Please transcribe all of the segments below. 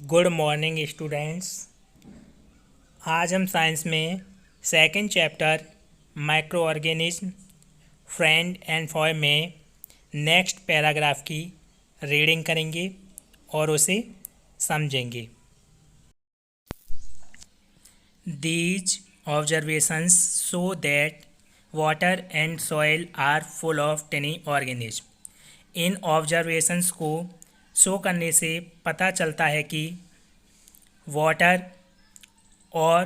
Good morning students. आज हम science में second chapter microorganism friend and foe में नेक्स्ट पैराग्राफ की रीडिंग करेंगे और उसे समझेंगे। These observations show that water and soil are full of tiny organism. इन ऑब्जर्वेशंस को शो करने से पता चलता है कि वाटर और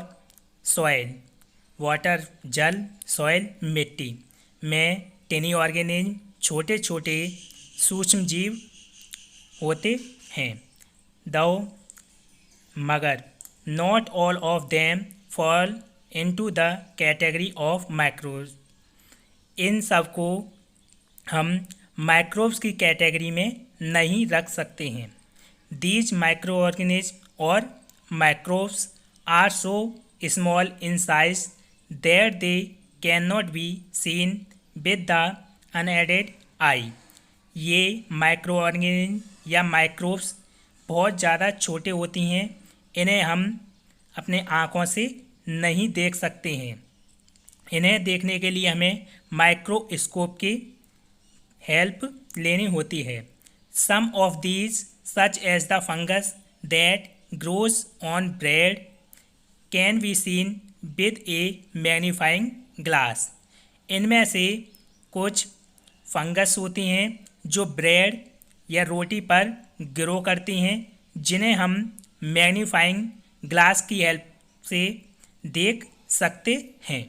सॉइल, वाटर जल, सॉइल मिट्टी में टिनी ऑर्गेनिज्म छोटे छोटे सूक्ष्म जीव होते हैं। दो मगर not all of them fall into the category of microbes. इन सब को हम माइक्रोब्स की कैटेगरी में नहीं रख सकते हैं। दीज माइक्रो ऑर्गेनिज्म और microbes are so small in size that they can not be seen with the unaided eye. ये माइक्रो ऑर्गेनिज्म या माइक्रोब्स बहुत ज़्यादा छोटे होती हैं, इन्हें हम अपने आँखों से नहीं देख सकते हैं। इन्हें देखने के लिए हमें माइक्रोस्कोप की हेल्प लेनी होती है। Some of these, such as the fungus that grows on bread, can be seen with a magnifying glass. इनमें से कुछ फंगस होती हैं जो ब्रेड या रोटी पर ग्रो करती हैं, जिन्हें हम मैग्नीफाइंग ग्लास की हेल्प से देख सकते हैं।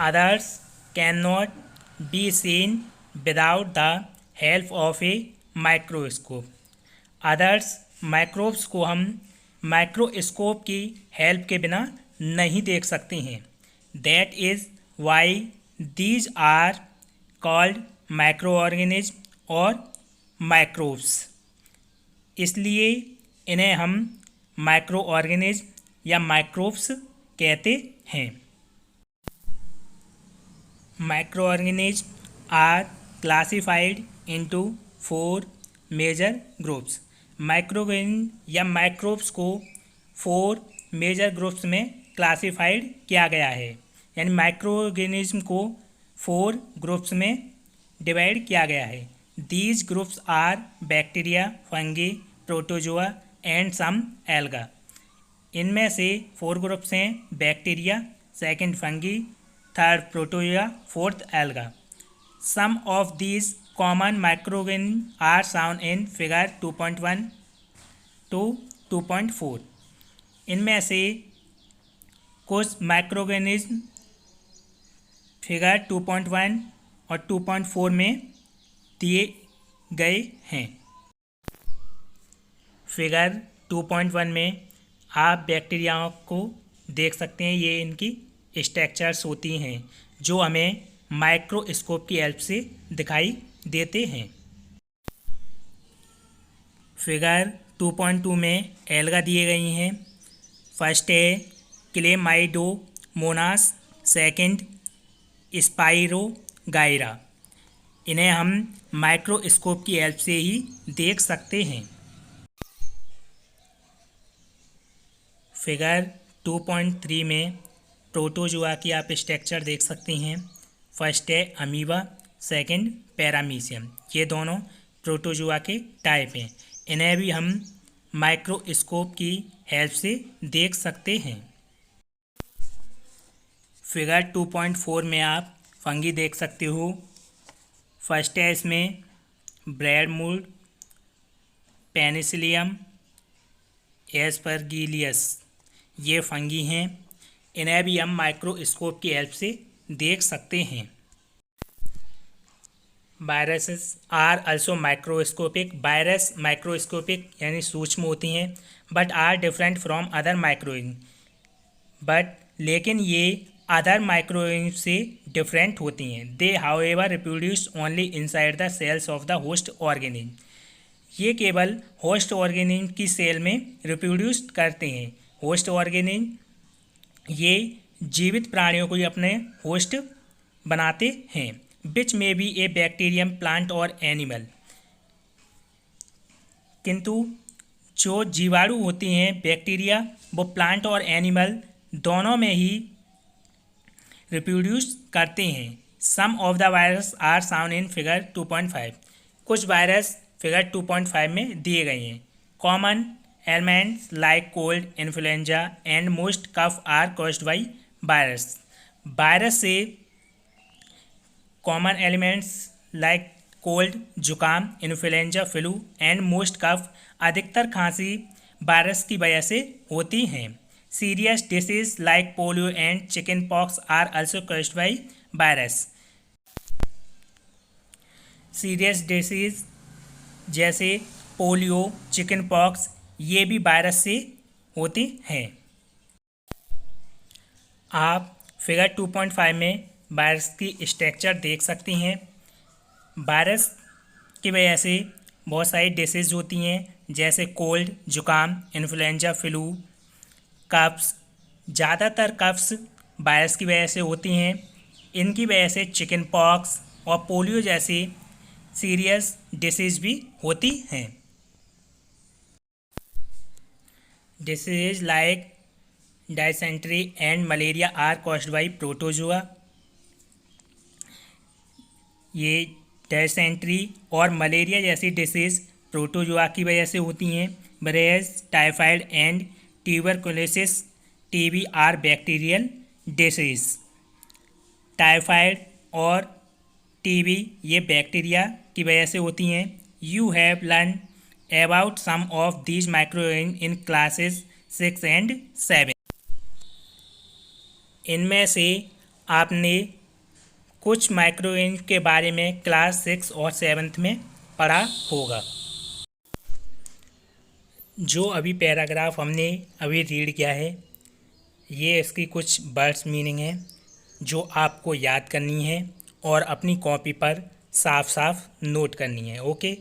Others cannot be seen without the help of a microscope. Others microbes को हम माइक्रोस्कोप की हेल्प के बिना नहीं देख सकते हैं। That is why these are called microorganism और माइक्रोब्स। इसलिए इन्हें हम माइक्रो ऑर्गेनिज्म या माइक्रोब्स कहते हैं। Microorganism are classified into 4 major groups. Microorganism या माइक्रोब्स को 4 मेजर ग्रुप्स में क्लासिफाइड किया गया है, यानी माइक्रोऑर्गेनिज्म को 4 ग्रुप्स में डिवाइड किया गया है। These groups are bacteria, fungi, protozoa and some algae. इनमें से 4 ग्रुप्स हैं bacteria, second fungi, third protozoa, fourth algae. Some of these common microorganisms are shown in figure 2.1 to 2.4। इनमें से कुछ माइक्रोऑर्गेनिज्म फिगर 2.1 और 2.4 में दिए गए हैं। फिगर 2.1 में आप बैक्टीरियाओं को देख सकते हैं। ये इनकी स्ट्रक्चर्स होती हैं जो हमें माइक्रोस्कोप की हेल्प से दिखाई देते हैं। फिगर 2.2 में एल्गा दिए गई हैं। फर्स्ट है क्लेमाइडोमोनास, सेकंड स्पाइरोगाइरा। इन्हें हम माइक्रोस्कोप की हेल्प से ही देख सकते हैं। फिगर 2.3 में प्रोटोजोआ की आप स्ट्रक्चर देख सकते हैं। फर्स्ट है अमीबा, सेकंड पैरामीशियम। ये दोनों प्रोटोजोआ के टाइप हैं। इन्हें भी हम माइक्रोस्कोप की हेल्प से देख सकते हैं। फिगर 2.4 में आप फंगी देख सकते हो। फर्स्ट है इसमें ब्रेड मोल्ड, पेनिसिलियम, एस्परगिलियस। ये फंगी हैं। इन्हें भी हम माइक्रोस्कोप की हेल्प से देख सकते हैं। Viruses are also microscopic. Virus microscopic यानी सूक्ष्म होती हैं, but are different from other microorganism. लेकिन ये अदर माइक्रोऑर्गेनिज्म से डिफरेंट होती हैं। They however reproduce only inside the cells of the host organism. ये केवल होस्ट ऑर्गेनिज्म की सेल में रिप्रोड्यूस करते हैं। होस्ट ऑर्गेनिज्म ये जीवित प्राणियों को ही अपने होस्ट बनाते हैं, विच में बी ए बैक्टीरियम, प्लांट और एनिमल। किंतु जो जीवाणु होती हैं बैक्टीरिया, वो प्लांट और एनिमल दोनों में ही रिप्रोड्यूस करते हैं। Some of the virus are shown in figure 2.5। कुछ वायरस फिगर 2.5 में दिए गए हैं। Common elements like cold, influenza and most cough are caused by virus. Virus से कॉमन एलिमेंट्स लाइक कोल्ड, जुकाम, influenza, flu and most cough, अधिकतर खांसी वायरस की वजह से होती हैं। Serious disease like polio and chickenpox are also caused by virus. Serious disease जैसे पोलियो, चिकन पॉक्स, ये भी वायरस से होते हैं। आप फिगर 2.5 में वायरस की स्ट्रक्चर देख सकती हैं। वायरस की वजह से बहुत सारी डिसीज होती हैं, जैसे कोल्ड, जुकाम, इन्फ्लुएंजा, फ्लू, कफ्स। ज़्यादातर कफ्स वायरस की वजह से होती हैं। इनकी वजह से चिकन पॉक्स और पोलियो जैसी सीरियस डिसीज भी होती हैं। Disease like dysentery and malaria are caused by protozoa. ये डायसेंट्री और मलेरिया जैसी डिसीज प्रोटोजोआ की वजह से होती हैं। Whereas typhoid and tuberculosis TB are bacterial disease. Typhoid और टीबी ये बैक्टीरिया की वजह से होती हैं। You have learn about some of these microwave in classes 6 and 7। इनमें से आपने कुछ माइक्रोवेव के बारे में क्लास 6 और 7 में पढ़ा होगा। जो अभी पैराग्राफ हमने अभी रीड किया है, ये इसकी कुछ वर्ड्स मीनिंग है जो आपको याद करनी है और अपनी कॉपी पर साफ साफ नोट करनी है। ओके।